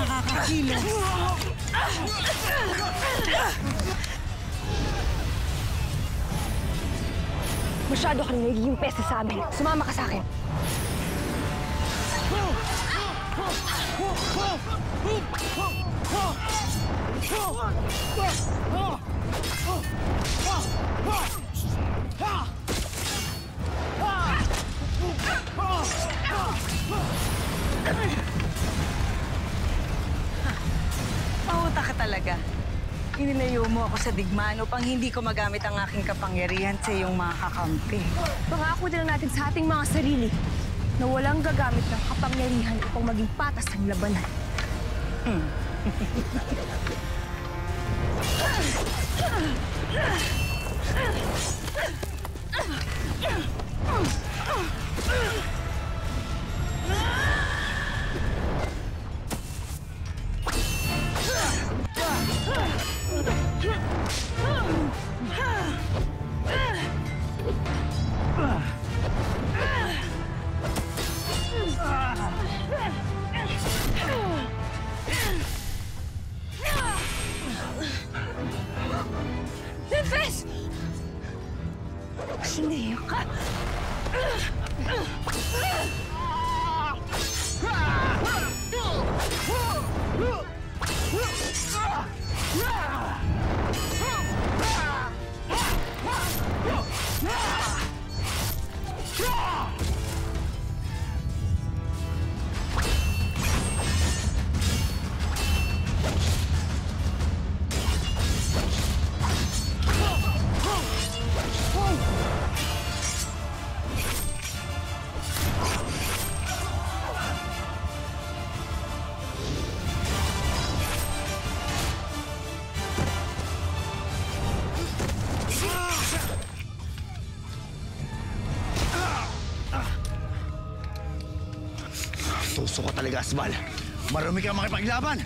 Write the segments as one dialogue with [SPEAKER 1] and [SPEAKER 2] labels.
[SPEAKER 1] nakakakilos.
[SPEAKER 2] Masyado ka nagiging peste sa amin. Sumama ka sa akin.
[SPEAKER 3] Mahuta ka talaga. Inilayo mo ako sa digmaan upang hindi ko magamit ang aking kapangyarihan sa iyong mga kakampi.
[SPEAKER 2] Pangako din natin sa ating mga sarili na walang gagamit ng kapangyarihan upang maging patas ng labanan. Memphis! Sinayo ka!
[SPEAKER 4] Suso ko talaga, Asbal. Marumi kang makipaglaban.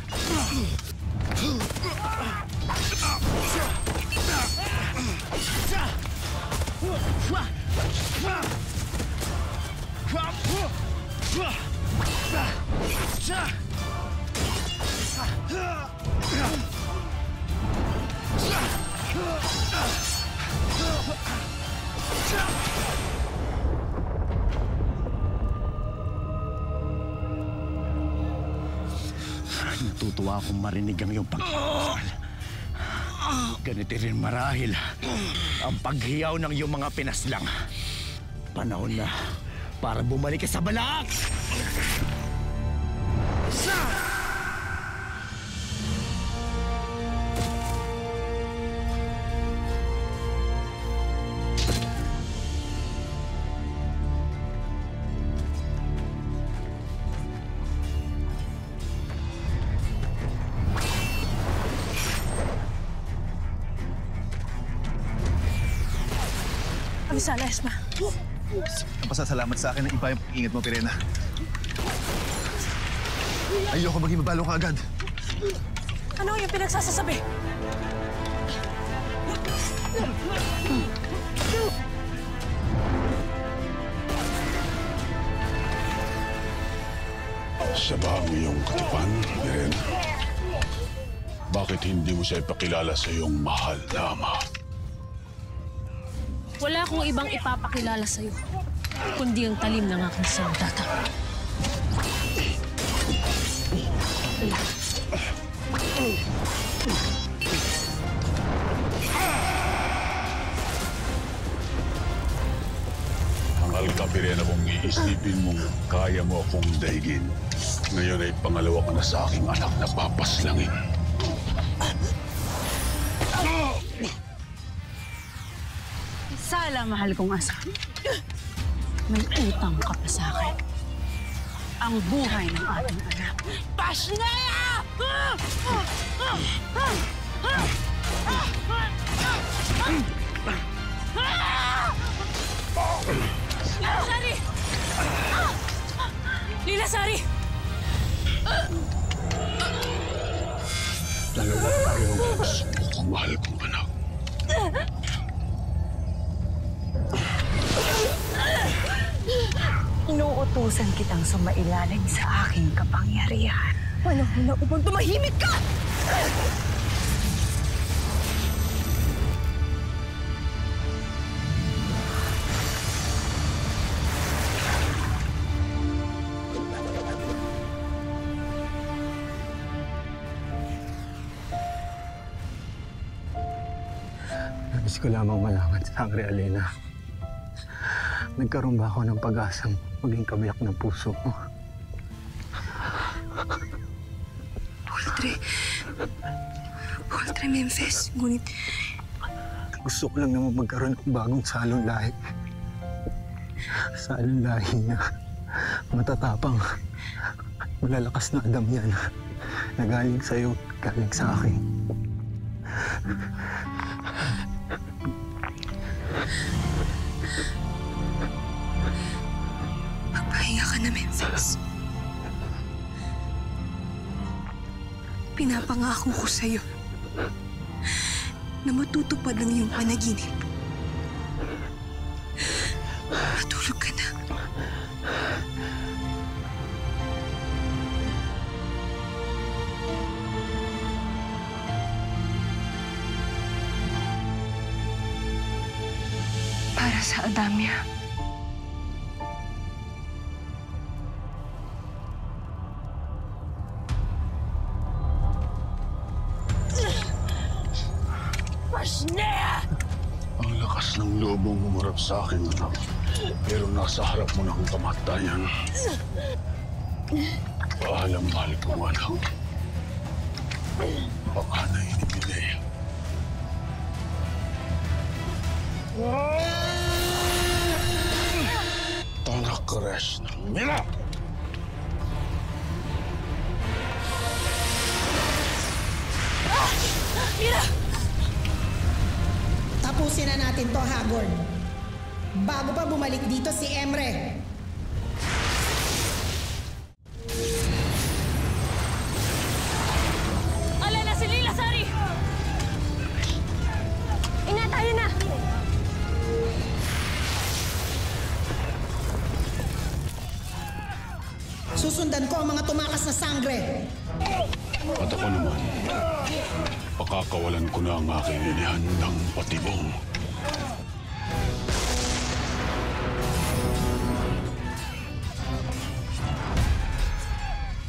[SPEAKER 4] Natutuwa akong marinig ang iyong pag-iisal. Ganito rin marahil ang paghiyaw ng iyong mga pinaslang. Panahon na para bumalik ka sa Balaak!
[SPEAKER 2] Avisala, Esma.
[SPEAKER 5] Pasasalamat sa akin ng iba yung pag-ingat mo, Pirena. Ayoko maging mabalo ka agad.
[SPEAKER 2] Ano yung pinagsasasabi?
[SPEAKER 6] Siya ba ang iyong katipan, Pirena? Bakit hindi mo siya ipakilala sa iyong mahal na ama?
[SPEAKER 7] Wala akong ibang ipapakilala sa'yo, kundi ang talim ng aking sandata.
[SPEAKER 6] Mahal ka, Pirena, kung iisipin mong kaya mo akong daigin. Ngayon ay pangalawa ka na sa aking anak na papaslangin.
[SPEAKER 3] Sala, mahal kong asawa. May utang ka pa sa akin. Ang buhay ng ating anak. Pasnaya!
[SPEAKER 7] Lilasari! Lilasari!
[SPEAKER 6] Dalawa tayong suko, mahal kong anak.
[SPEAKER 3] Inuutusan kitang sumailalim sa aking kapangyarihan.
[SPEAKER 2] Panahon na upang tumahimik ka!
[SPEAKER 1] Nais ko lamang malaman, Sangre Alena. Nagkaroon ba ako ng pag-asang maging kabiyak ng puso mo?
[SPEAKER 2] Ultra Memphis, ngunit
[SPEAKER 1] Gusto ko lang naman magkaroon ng bagong salong lahi. Salong lahi na matatapang, malalakas na adam yan. Na galing sa'yo, galing sa akin.
[SPEAKER 2] magpahinga ka na, Memphis. Pinapangako ko sa'yo na matutupad ang iyong panaginip. Matulog ka na. Para sa Adamya.
[SPEAKER 6] Ang lakas ng loob mong humarap sa akin, anak. Pero nasa harap mo na ang kamatayan. Paalam, mahal kong anak. Panganay ni Pinea. Tanak Resh ng Mila!
[SPEAKER 8] Tapusin na natin to, Hagorn. Bago pa bumalik dito si Emre.
[SPEAKER 7] Alena, si Lila Sari!
[SPEAKER 2] Ina, tayo na!
[SPEAKER 8] Susundan ko ang mga tumakas na sangre.
[SPEAKER 6] At ako naman, pakakawalan ko na ang aking inihandang patibong.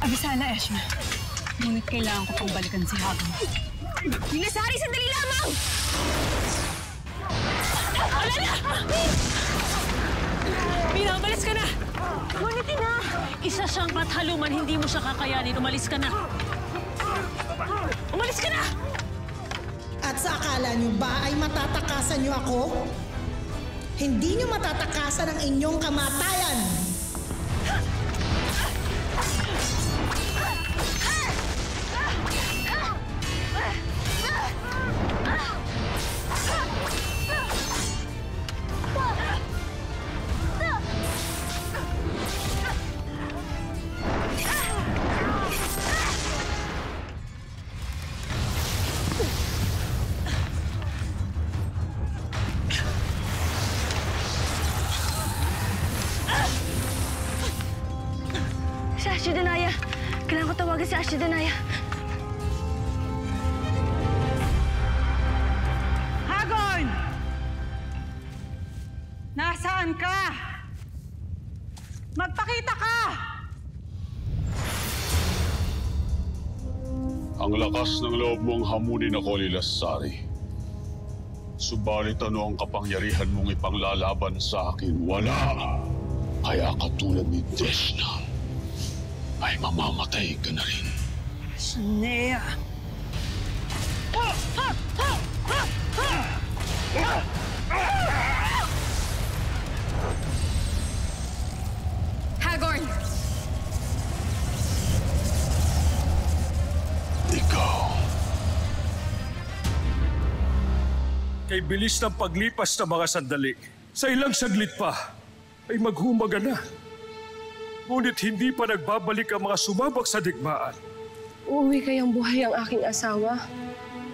[SPEAKER 3] Abisala, Eshma. Ngunit kailangan ko pang balikan si Hagon.
[SPEAKER 2] Linasari, sandali lamang!
[SPEAKER 7] Pinamalis ka na!
[SPEAKER 2] Ngunit ina!
[SPEAKER 7] Isa siyang kathaluman, hindi mo siya kakayanin. Umalis ka na! Umalis ka na!
[SPEAKER 8] At sa akala nyo ba ay matatakasan nyo ako? Hindi nyo matatakasan ang inyong kamatayan!
[SPEAKER 2] Si Ashley Danaya. Kailangan ko tawagan si Ashley Danaya.
[SPEAKER 3] Hagon! Nasaan ka? Magpakita ka!
[SPEAKER 6] Ang lakas ng loob mong hamunin ako, Lilasari. Subalit ano ang kapangyarihan mong ipanglalaban sa akin? Wala! Kaya katulad ni Deshna, ay mamamatay ka na rin.
[SPEAKER 3] Shinea!
[SPEAKER 2] Hagorn!
[SPEAKER 6] Ikaw.
[SPEAKER 9] Kay bilis ng paglipas ng mga sandali, sa ilang saglit pa, ay maghumaga na. Ngunit hindi pa nagbabalik ang mga sumabak sa digmaan.
[SPEAKER 2] Uuwi kayang buhay ang aking asawa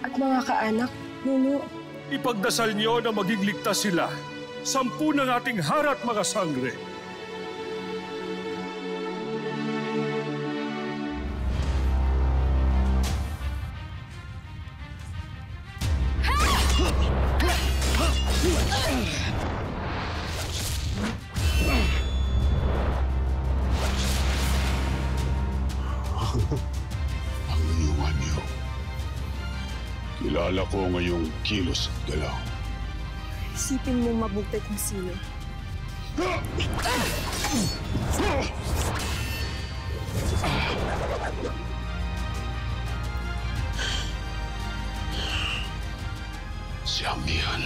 [SPEAKER 2] at mga kaanak, Nuno.
[SPEAKER 9] Ipagdasal niyo na maging ligtas sila. 10 ng ating harat, mga sangre.
[SPEAKER 6] Ang iyong anyo. Kilala ko ngayong kilos at galaw.
[SPEAKER 2] Isipin mo mabuti kung sino.
[SPEAKER 6] Si Amihan.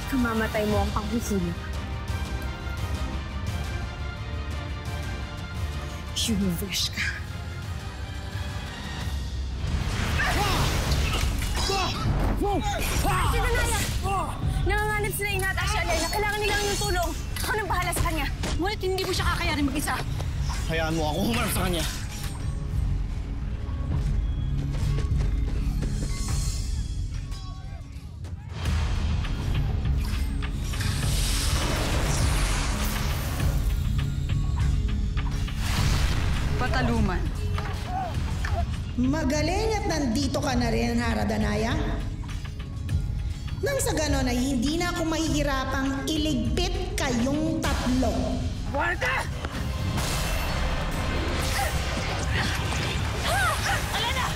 [SPEAKER 2] Kamamatay mo ang panghuhulog. Universe ka. Si Danaya! Nanganganib sila Ina at Asya Alay na kailangan nilang yung tulong. Ako nang bahala sa kanya.
[SPEAKER 3] Ngunit hindi mo siya kakayanin mag-isa.
[SPEAKER 4] Hayaan mo ako humarap sa kanya.
[SPEAKER 3] Pataluman.
[SPEAKER 8] Magaling at nandito ka na rin, Hara Danaya. Nang sa ganon ay hindi na ako mahihirapang iligpit kayong tatlo.
[SPEAKER 3] Guarda! Alena!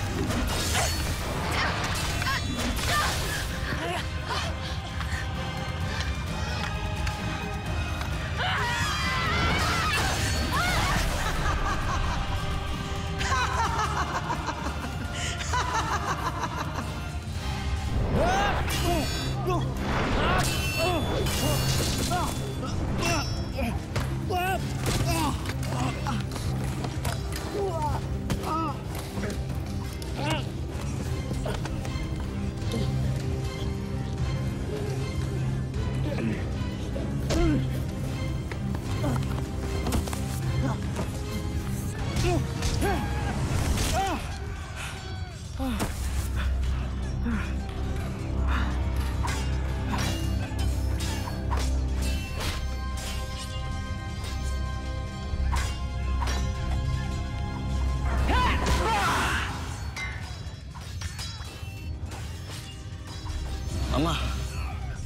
[SPEAKER 4] Ama,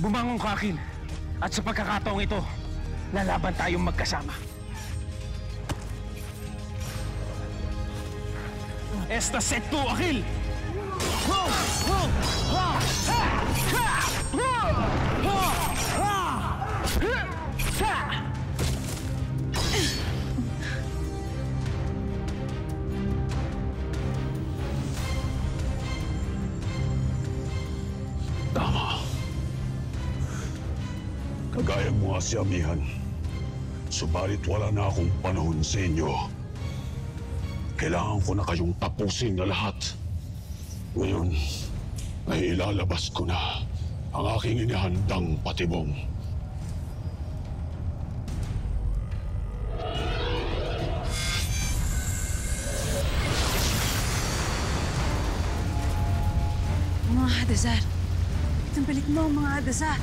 [SPEAKER 4] bumangon ka akin. At sa pagkakataong ito, lalaban tayong magkasama. Esta set to, Akil!
[SPEAKER 6] Tama. Kagaya mo nga si Amihan. Subalit wala na akong panahon sa inyo. Kailangan ko na kayong tapusin na lahat. Ngayon, ay ilalabas ko na ang aking inihandang patibong.
[SPEAKER 3] Mga Hadazar. Itong balik mo, mga Hadazar.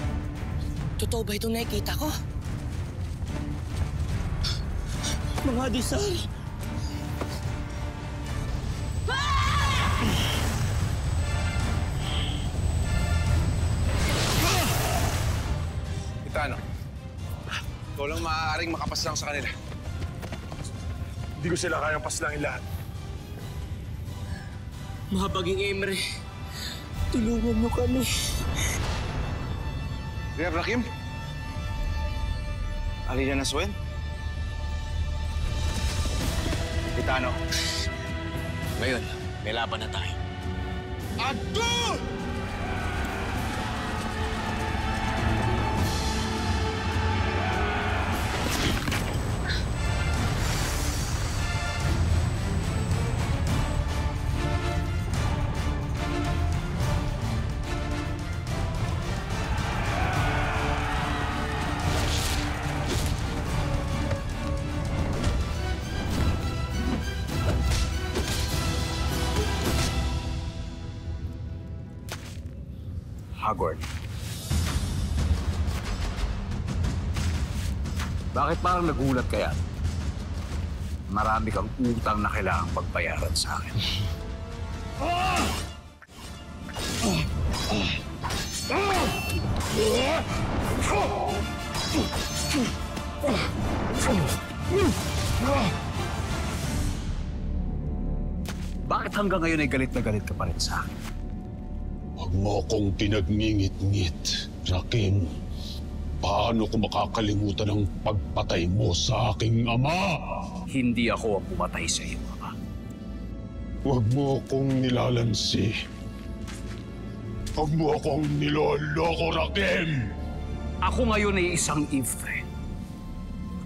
[SPEAKER 4] Totoo ba itong nakikita ko? Mga Hadazar!
[SPEAKER 5] Kitano, ikaw lang maaaring makapaslang sa kanila.
[SPEAKER 9] Hindi ko sila kayang paslangin lahat.
[SPEAKER 4] Mahabaging Emre, tulungan mo kami.
[SPEAKER 5] Rear Rakim? Alina Naswen? Kitano,
[SPEAKER 4] Ngayon, may laban na tayo.
[SPEAKER 5] Adul!
[SPEAKER 10] Hagward. Bakit parang nagulat kaya? Marami kang utang na kailangang pagbayaran sa akin. hanggang ngayon ay galit na galit ka pa rin sa akin.
[SPEAKER 6] Huwag mo akong pinagningit-ngit, Rakim. Paano ko makakalimutan ang pagpatay mo sa aking ama?
[SPEAKER 10] Hindi ako ang pumatay sa iyo, Ama.
[SPEAKER 6] Huwag mo akong nilalansi. Huwag mo akong niloloko, Rakim!
[SPEAKER 10] Ako ngayon ay isang Ivtre.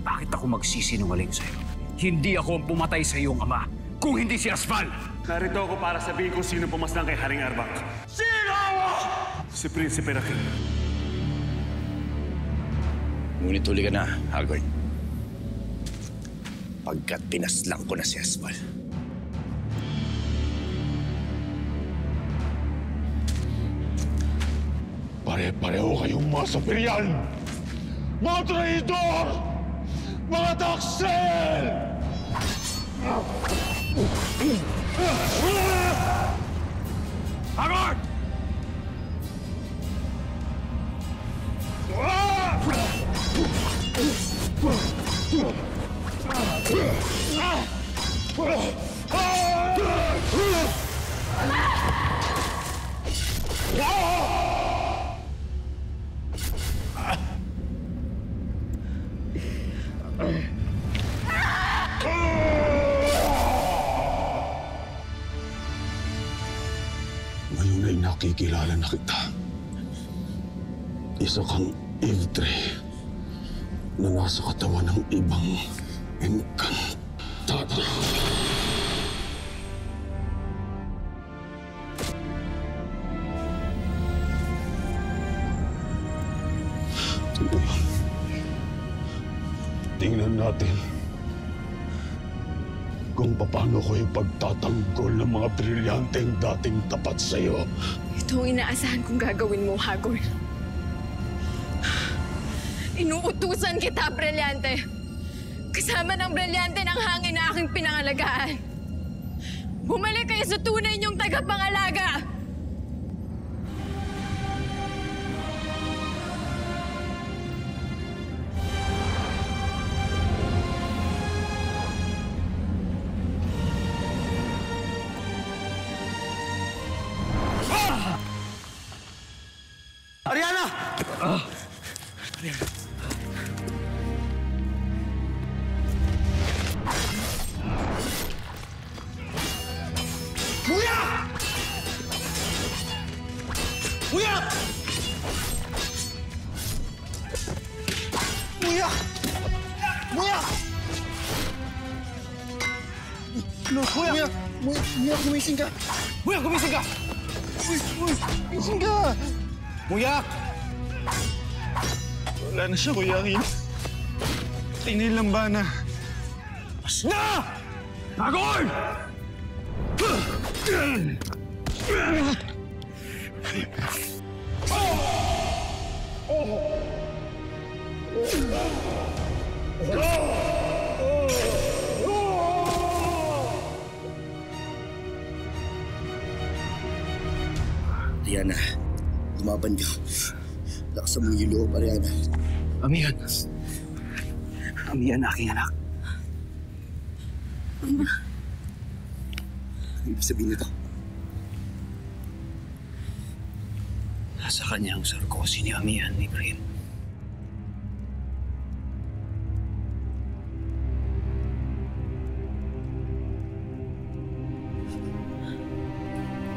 [SPEAKER 10] Bakit ako magsisinungaling sa iyo? Hindi ako ang pumatay sa iyong ama, kung hindi si Asfal!
[SPEAKER 9] Narito ako para sabihin kung sino pumaslang kay Haring Arbak. Sino? Si Prinsipe Rakim.
[SPEAKER 4] Ngunit huli ka na, Hagorn. Pagkat pinaslang ko na si Asfal.
[SPEAKER 6] Pare-pareho kayong mga superian! Mga traidor! Mga taksel!
[SPEAKER 4] Hagorn!
[SPEAKER 6] Ngayon ay nakikilala na kita. Isa kang Ivtre na nasa katawan ng ibang engkantada. Tingnan natin kung paano ko ipagtatanggol ng mga brilyanteng dating tapat sa'yo.
[SPEAKER 2] Ito ang inaasahan kong gagawin mo, Hagorn. Inuutusan kita, Brilyante. Kasama ng Brilyante ng hangin na aking pinangalagaan. Bumalik kayo sa tunay niyong tagapangalaga!
[SPEAKER 4] Ariana!
[SPEAKER 11] Muya! Muya! Muya! Muya! Muya! Muya, gumising ka! Muya, gumising ka! Uy, gumising ka! Muya! Wala na siya, Kuya Akin. Tinay lang ba na? Mas na!
[SPEAKER 4] Hagorn!
[SPEAKER 12] Ariana, lumaban ka. Lakasan mo yung loob, Ariana.
[SPEAKER 10] Amihan. Amihan, aking anak.
[SPEAKER 12] Ano ibig sabihin nito?
[SPEAKER 10] Nasa kanya ang sarkosi ni Amihan, Ibrahim.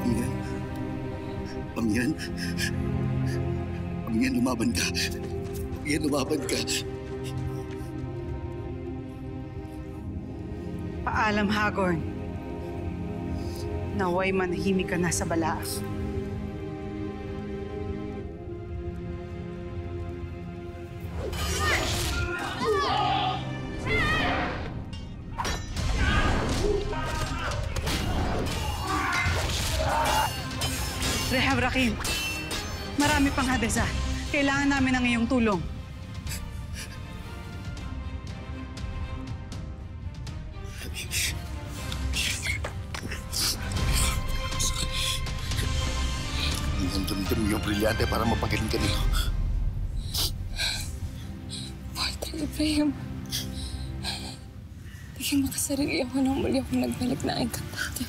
[SPEAKER 12] Amihan? Amihan? Amihan, lumaban ka. Amihan, lumaban ka.
[SPEAKER 3] Paalam, Hagorn. Naway manahimik ka na sa balaas. Rehab Rakim, marami pang hadesa. Kailangan namin ng iyong tulong.
[SPEAKER 12] Gamitin mo yung brilyante para mapagaling ka nito.
[SPEAKER 2] Martin Ibrahim, bigyan makasarili ako nang muli akong nagbalik na engkantada.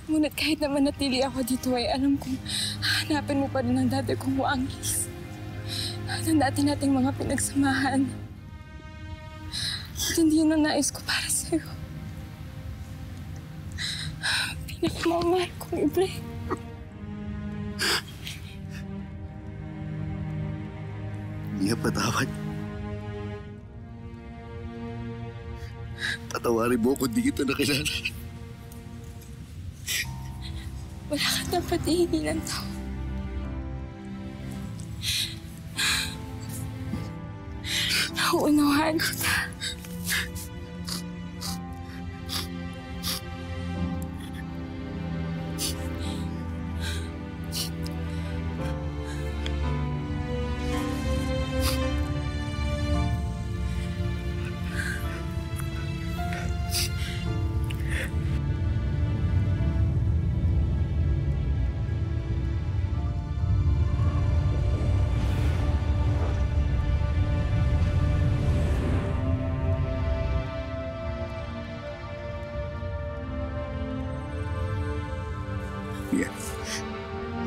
[SPEAKER 2] Ngunit kahit naman natili ako dito ay alam kong hanapin mo pa rin ang dati kong wangis. At ang dati nating mga pinagsamahan. At hindi yun ang nais ko para sa'yo. Pinakamamahal kong Ibre.
[SPEAKER 12] Mia, patawad. Patawarin mo kung di kita nakilala.
[SPEAKER 2] Wala ka dapat ihingi ng tao. Nauunawaan kita.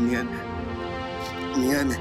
[SPEAKER 12] Mian.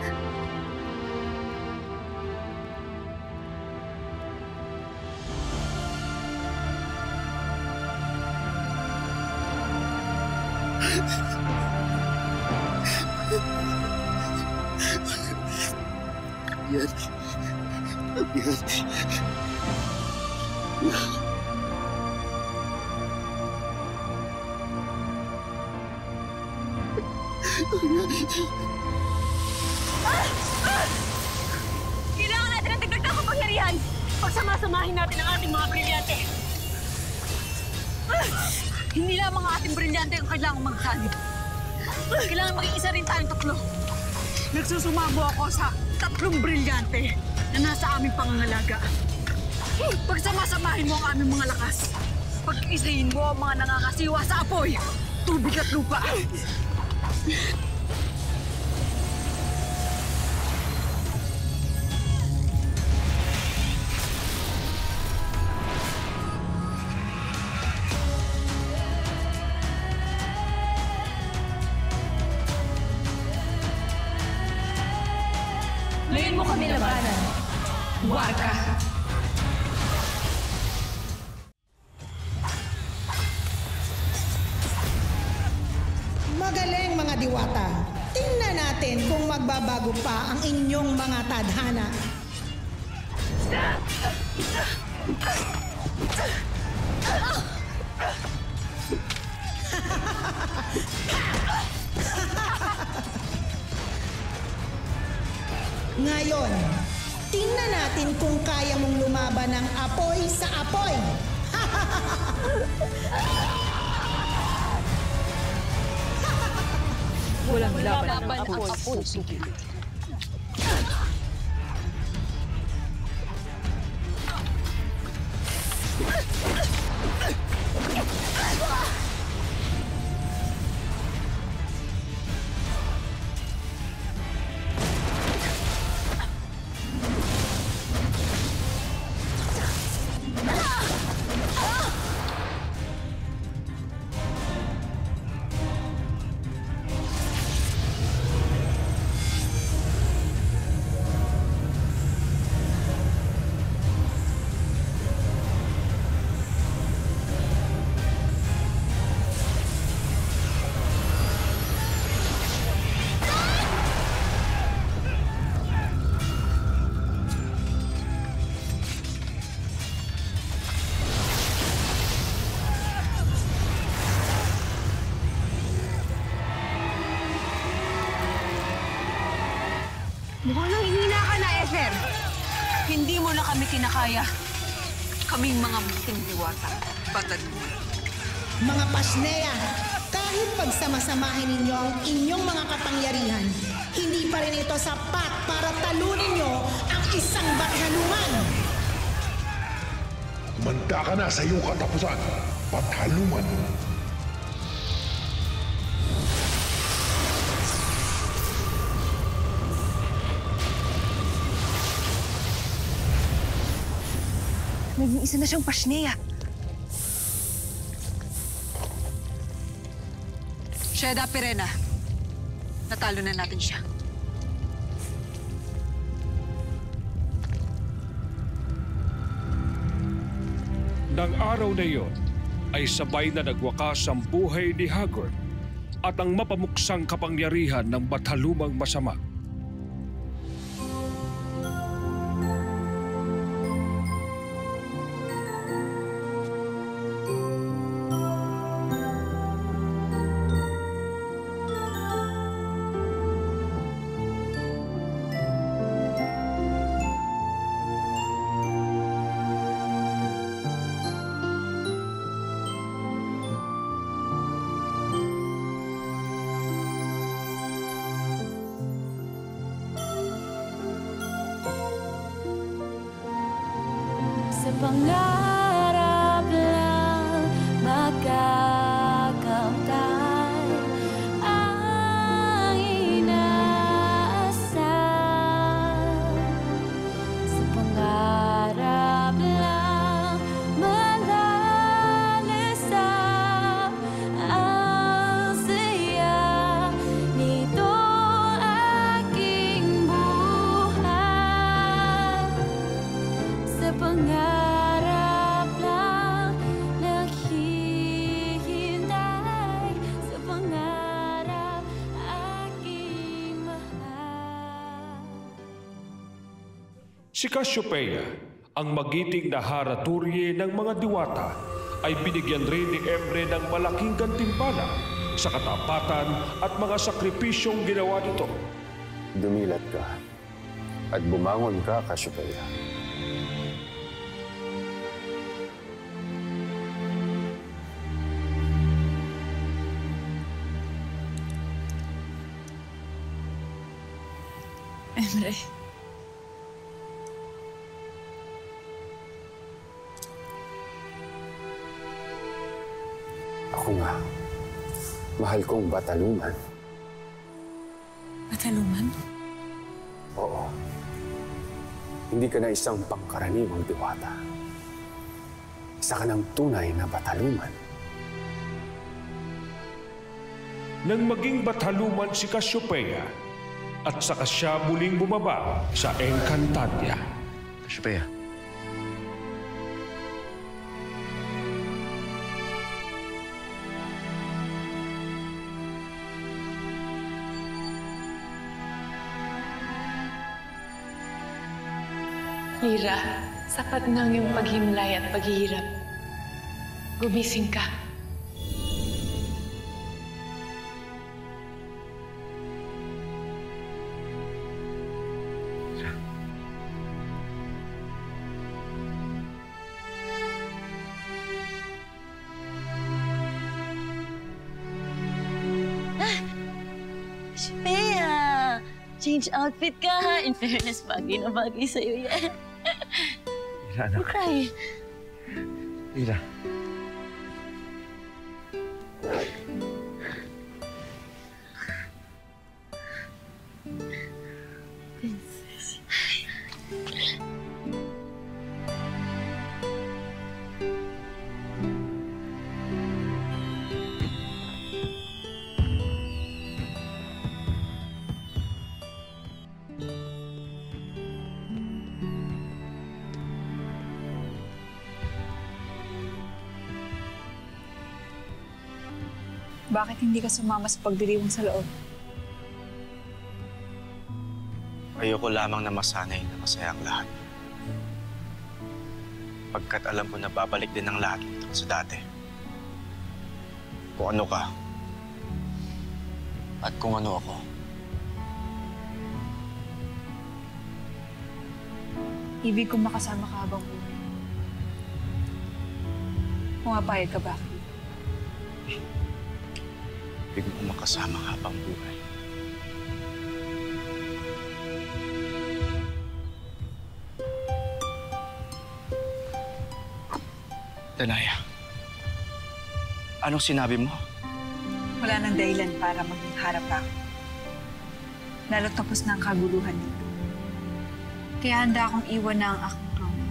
[SPEAKER 3] Kailangan natin ng dagdag na kapangyarihan. Pagsamasamahin natin ang ating mga brilyante. Hindi lamang ang ating brilyante ang kailangang magsanib. Kailangan maging isa rin tayong tatlo. Nagsusumamo ako sa 3 brilyante na nasa aming pangangalaga. Pagsamasamahin mo ang aming mga lakas. Pag-isahin mo ang mga nangangasiwa sa apoy, tubig at lupa.
[SPEAKER 2] Ngayon mo kami labanan. Warka.
[SPEAKER 8] Magaling mga diwata. Tingnan natin kung magbabago pa ang inyong mga tadhana. Ngayon, tingnan natin kung kaya mong lumaban ng apoy sa apoy.
[SPEAKER 3] Walang laban ang apoy. Mukhang nanghihina ka na, Ether. Hindi mo na kami kinakaya. Kaming mga buting diwata. Batad mo.
[SPEAKER 8] Mga Pasnea, kahit pagsamasamahin ninyo ang inyong mga kapangyarihan, hindi pa rin ito sapat para talunin nyo ang isang Bathalungan.
[SPEAKER 13] Manda ka na sa iyong katapusan, Bathalungan.
[SPEAKER 3] Naging isa na siyang Pasnea. Sheda Pirena, natalo na natin siya.
[SPEAKER 9] Nang araw na iyon, ay sabay na nagwakas ang buhay ni Hagorn at ang mapamuksang kapangyarihan ng Batalumang Masama.
[SPEAKER 14] Pangarap lang makakamtan ang inaasal. Sa pangarap lang malalisap ang saya nito aking buhay. Sa pangarap
[SPEAKER 9] Si Cassiopeia, ang magiting na haraturye ng mga diwata, ay binigyan rin ni Emre ng malaking gantimpala sa katapatan at mga sakripisyong ginawa nito.
[SPEAKER 15] Dumilat ka at bumangon ka, Cassiopeia.
[SPEAKER 2] Emre.
[SPEAKER 15] Ako nga, mahal kong Bataluman.
[SPEAKER 2] Bataluman?
[SPEAKER 15] Oo. Hindi ka na isang pangkaraniwang diwata. Isa ka ng tunay na Bataluman.
[SPEAKER 9] Nang maging Bataluman si Cassiopeia, at saka siya muling bumaba sa Encantadia.
[SPEAKER 15] Cassiopeia.
[SPEAKER 2] Lira, sapat na ang iyong paghimlay at paghihirap. Gumising ka.
[SPEAKER 16] Shpea! Change outfit ka ha. In fairness, bagay na bagay sa'yo yan.
[SPEAKER 15] Lira, anak.
[SPEAKER 16] Okay.
[SPEAKER 15] Lira.
[SPEAKER 17] Bakit hindi ka sumama sa pagdiriwang sa loob?
[SPEAKER 18] Ayoko lamang na masanay na masaya ang lahat. Pagkat alam ko na babalik din ang lahat ito sa dati. Kung ano ka. At kung ano ako.
[SPEAKER 17] Ibig kong makasama ka habang buhay. Pumapayag ka ba?
[SPEAKER 18] Ibig ko makasama habang buhay. Danaya, anong sinabi mo?
[SPEAKER 17] Wala nang dahilan para maging harap ako. Lalo't tapos na ang kaguluhan dito. Kaya handa akong iwan na ang aking trono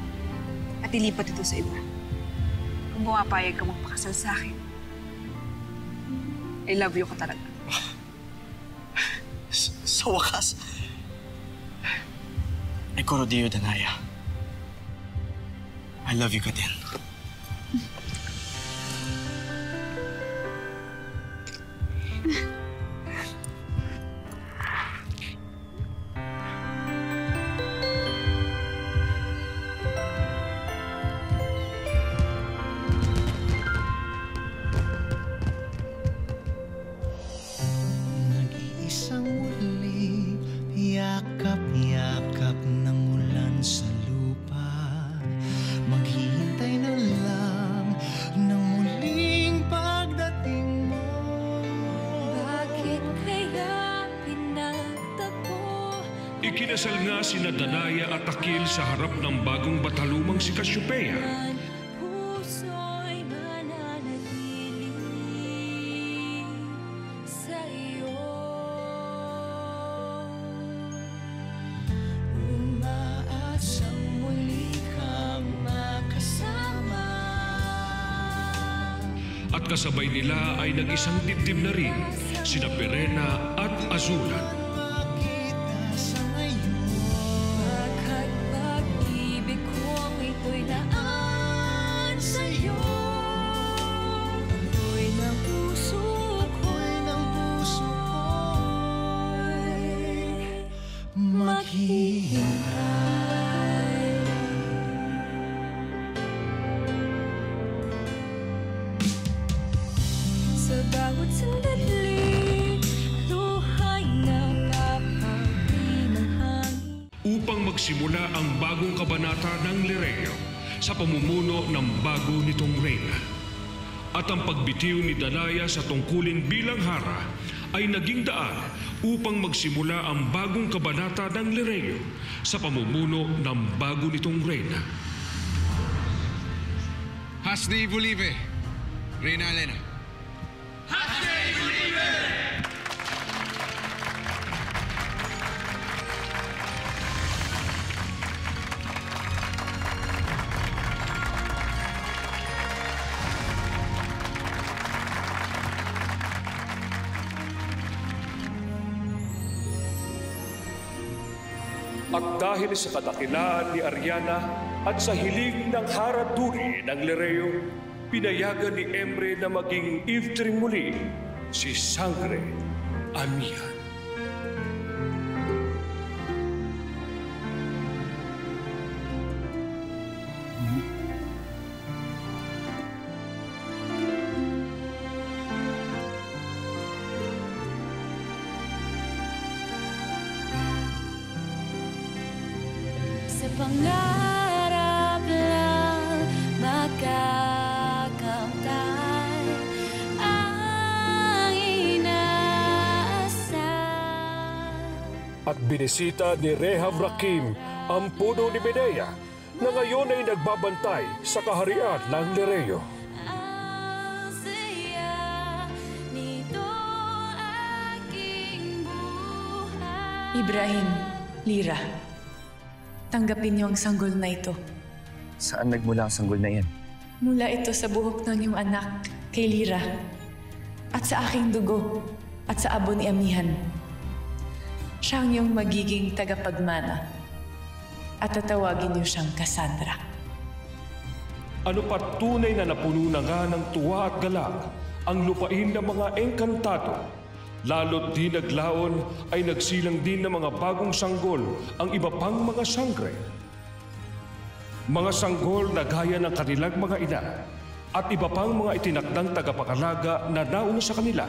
[SPEAKER 17] at ilipat ito sa iba. Kung bumapayag ka magpakasal sa akin, I love you ka talaga.
[SPEAKER 18] Sa wakas, ay Corodio Danaya. I love you ka din.
[SPEAKER 19] Nag-iisang muli, yakap-yakap ng ulan sa lupa. Maghihintay na lang ng muling pagdating mo.
[SPEAKER 14] Bakit kaya pinagtagpo?
[SPEAKER 9] Ikinasal nga sina Danaya at Akil sa harap ng bagong batalumang si Cassiopeia.
[SPEAKER 14] Puso'y mananatili sa iyo. Umaasang muli kang makasama.
[SPEAKER 9] At kasabay nila ay nag-isang dibdib na rin sina Perena at Azulan.
[SPEAKER 14] Baka't pag-ibig kong ito'y naan sa'yo. Ako'y ng puso ko'y maghihintay. Sa bawat sandali, luhay na papagdi ng hangin.
[SPEAKER 9] Upang magsimula ang bagong kabanata ng Lireo sa pamumuno ng bago nitong reyna. At ang pagbitiw ni Danaya sa tungkulin bilang hara ay naging daan upang magsimula ang bagong kabanata ng Lireo sa pamumuno ng bago nitong reyna.
[SPEAKER 20] Hasni Bulive, Reyna Elena.
[SPEAKER 9] At dahil sa kadakilaan ni Ariana at sa hiling ng haraduri ng Lireo, pinayagan ni Emre na maging iftring muli si Sangre Amihan.
[SPEAKER 14] Sa pangarap lang makakamtan ang inaasahan.
[SPEAKER 9] At binisita ni Rehab Rakim ang puno ni Medea na ngayon ay nagbabantay sa kaharian ng Lireo.
[SPEAKER 14] Ang saya nito aking buhay.
[SPEAKER 21] Ibrahim, Lira, tanggapin niyo ang sanggol na ito.
[SPEAKER 18] Saan nagmula ang sanggol na yan?
[SPEAKER 21] Mula ito sa buhok ng iyong anak, kay Lira, at sa aking dugo, at sa abo ni Amihan. Siya ang iyong magiging tagapagmana, at tatawagin niyo siyang Cassandra.
[SPEAKER 9] Ano pa tunay na napuno na nga ng tuwa at galak ang lupain ng mga engkantado. Lalo't di naglaon ay nagsilang din ng mga bagong sanggol ang iba pang mga sangre. Mga sanggol na gaya ng kanilang mga ina at iba pang mga itinakdang tagapangalaga na nauna sa kanila.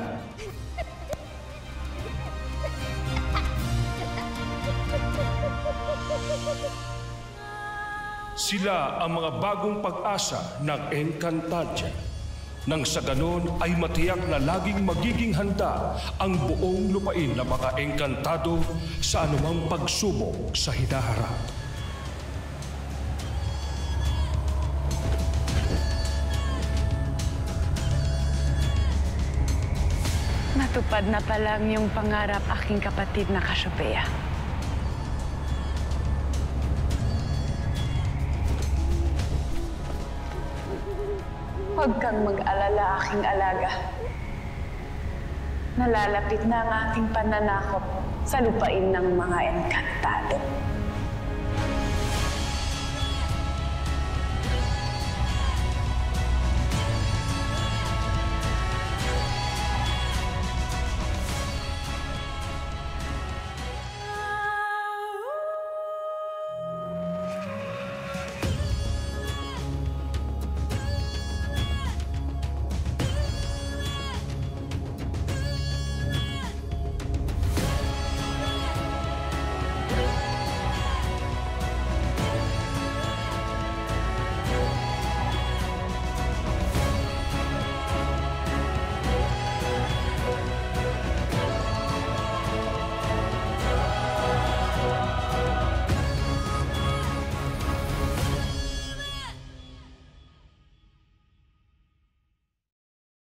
[SPEAKER 9] Sila ang mga bagong pag-asa ng Encantadia. Nang sa ganon ay matiyak na laging magiging handa ang buong lupain ng mga engkantado sa anumang pagsubok sa hinaharap.
[SPEAKER 22] Natupad na pala ang iyong pangarap, aking kapatid na Cassiopeia. Huwag kang mag-alala, aking alaga.
[SPEAKER 21] nalalapit na ang ating pananakop sa lupain ng mga engkantado.